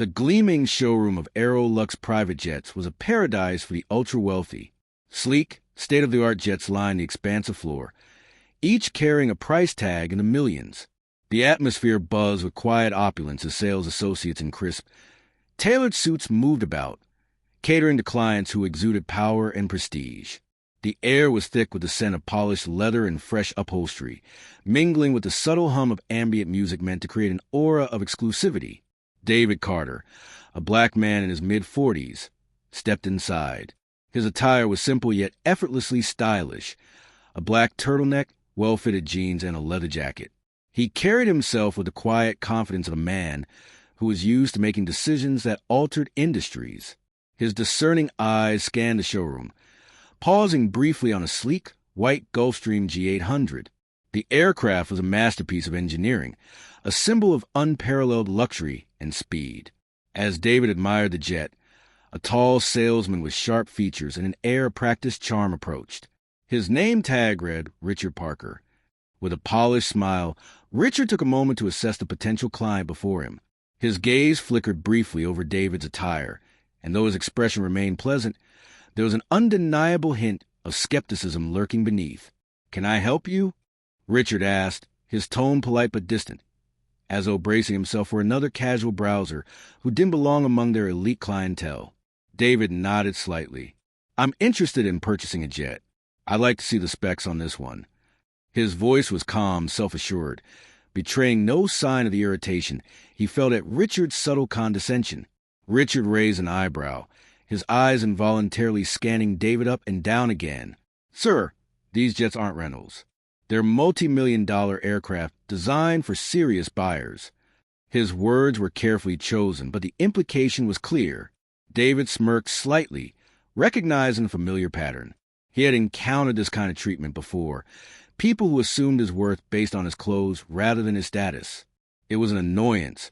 The gleaming showroom of Aerolux private jets was a paradise for the ultra-wealthy. Sleek, state-of-the-art jets lined the expansive floor, each carrying a price tag in the millions. The atmosphere buzzed with quiet opulence as sales associates in crisp, tailored suits moved about, catering to clients who exuded power and prestige. The air was thick with the scent of polished leather and fresh upholstery, mingling with the subtle hum of ambient music meant to create an aura of exclusivity. David Carter, a black man in his mid-40s, stepped inside. His attire was simple yet effortlessly stylish, a black turtleneck, well-fitted jeans, and a leather jacket. He carried himself with the quiet confidence of a man who was used to making decisions that altered industries. His discerning eyes scanned the showroom, pausing briefly on a sleek, white Gulfstream G800. The aircraft was a masterpiece of engineering, a symbol of unparalleled luxury and speed. As David admired the jet, a tall salesman with sharp features and an air of practiced charm approached. His name tag read Richard Parker. With a polished smile, Richard took a moment to assess the potential client before him. His gaze flickered briefly over David's attire, and though his expression remained pleasant, there was an undeniable hint of skepticism lurking beneath. "Can I help you?" Richard asked, his tone polite but distant, as though bracing himself for another casual browser who didn't belong among their elite clientele. David nodded slightly. "I'm interested in purchasing a jet. I'd like to see the specs on this one." His voice was calm, self-assured, betraying no sign of the irritation he felt at Richard's subtle condescension. Richard raised an eyebrow, his eyes involuntarily scanning David up and down again. "Sir, these jets aren't rentals. They're multi-million-dollar aircraft designed for serious buyers." His words were carefully chosen, but the implication was clear. David smirked slightly, recognizing a familiar pattern. He had encountered this kind of treatment before, people who assumed his worth based on his clothes rather than his status. It was an annoyance,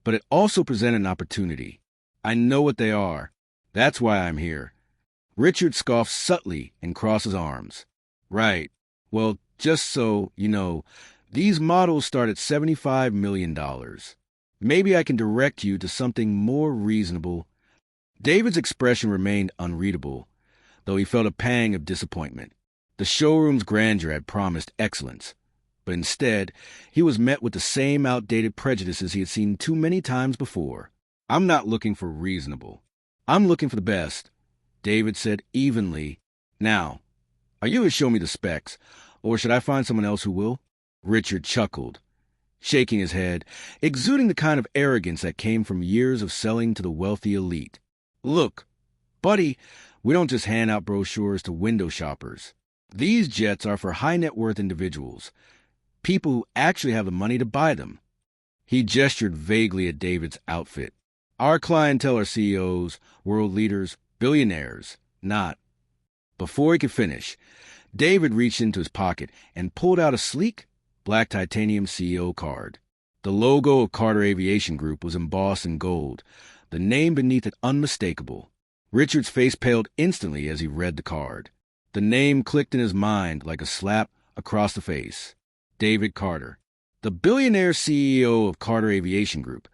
but it also presented an opportunity. "I know what they are. That's why I'm here." Richard scoffed subtly and crossed his arms. "Right. Well, just so you know, these models start at $75 million. Maybe I can direct you to something more reasonable." David's expression remained unreadable, though he felt a pang of disappointment. The showroom's grandeur had promised excellence, but instead, he was met with the same outdated prejudices he had seen too many times before. "I'm not looking for reasonable. I'm looking for the best," David said evenly. "Now, are you going to show me the specs, or should I find someone else who will?" Richard chuckled, shaking his head, exuding the kind of arrogance that came from years of selling to the wealthy elite. "Look, buddy, we don't just hand out brochures to window shoppers. These jets are for high-net-worth individuals, people who actually have the money to buy them." He gestured vaguely at David's outfit. "Our clientele are CEOs, world leaders, billionaires, not." Before he could finish, David reached into his pocket and pulled out a sleek, black titanium CEO card. The logo of Carter Aviation Group was embossed in gold, the name beneath it unmistakable. Richard's face paled instantly as he read the card. The name clicked in his mind like a slap across the face. David Carter, the billionaire CEO of Carter Aviation Group,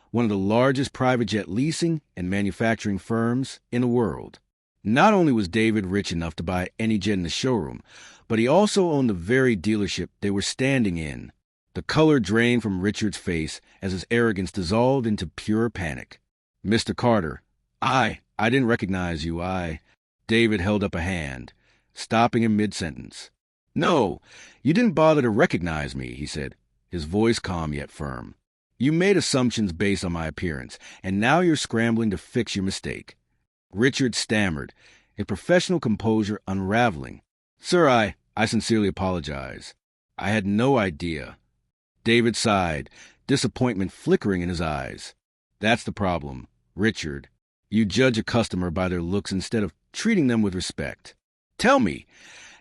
one of the largest private jet leasing and manufacturing firms in the world. Not only was David rich enough to buy any jet in the showroom, but he also owned the very dealership they were standing in. The color drained from Richard's face as his arrogance dissolved into pure panic. "Mr. Carter, I didn't recognize you. David held up a hand, stopping him mid-sentence. "No, you didn't bother to recognize me," he said, his voice calm yet firm. "You made assumptions based on my appearance, and now you're scrambling to fix your mistake." Richard stammered, his professional composure unraveling. "Sir, I sincerely apologize. I had no idea." David sighed, disappointment flickering in his eyes. "That's the problem, Richard. You judge a customer by their looks instead of treating them with respect. Tell me,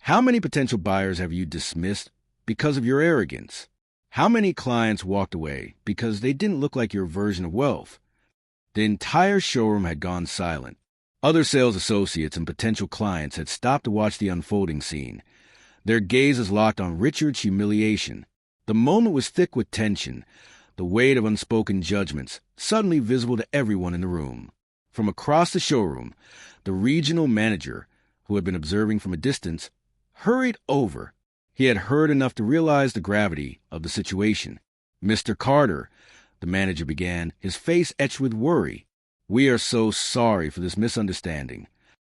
how many potential buyers have you dismissed because of your arrogance? How many clients walked away because they didn't look like your version of wealth?" The entire showroom had gone silent. Other sales associates and potential clients had stopped to watch the unfolding scene, their gazes locked on Richard's humiliation. The moment was thick with tension, the weight of unspoken judgments suddenly visible to everyone in the room. From across the showroom, the regional manager, who had been observing from a distance, hurried over. He had heard enough to realize the gravity of the situation. "Mr. Carter," the manager began, his face etched with worry, "we are so sorry for this misunderstanding."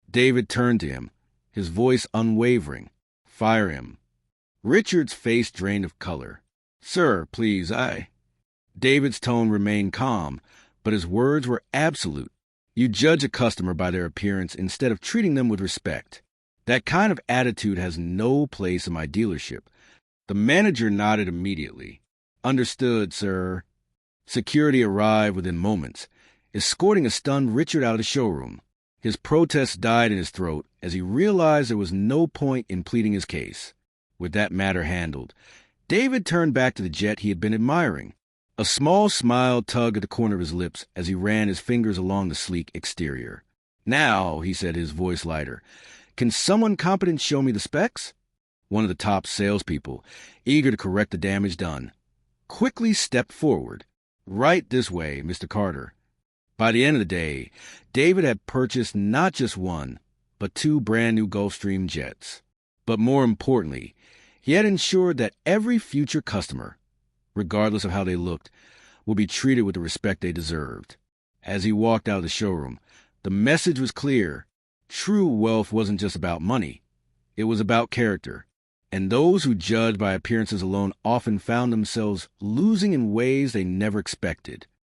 David turned to him, his voice unwavering. "Fire him." Richard's face drained of color. "Sir, please, David's tone remained calm, but his words were absolute. "You judge a customer by their appearance instead of treating them with respect. That kind of attitude has no place in my dealership." The manager nodded immediately. "Understood, sir." Security arrived within moments, escorting a stunned Richard out of the showroom. His protest died in his throat as he realized there was no point in pleading his case. With that matter handled, David turned back to the jet he had been admiring. A small smile tugged at the corner of his lips as he ran his fingers along the sleek exterior. "Now," he said, his voice lighter, "can someone competent show me the specs?" One of the top salespeople, eager to correct the damage done, quickly stepped forward. "Right this way, Mr. Carter." By the end of the day, David had purchased not just one, but two brand-new Gulfstream jets. But more importantly, he had ensured that every future customer, regardless of how they looked, would be treated with the respect they deserved. As he walked out of the showroom, the message was clear. True wealth wasn't just about money. It was about character. And those who judged by appearances alone often found themselves losing in ways they never expected.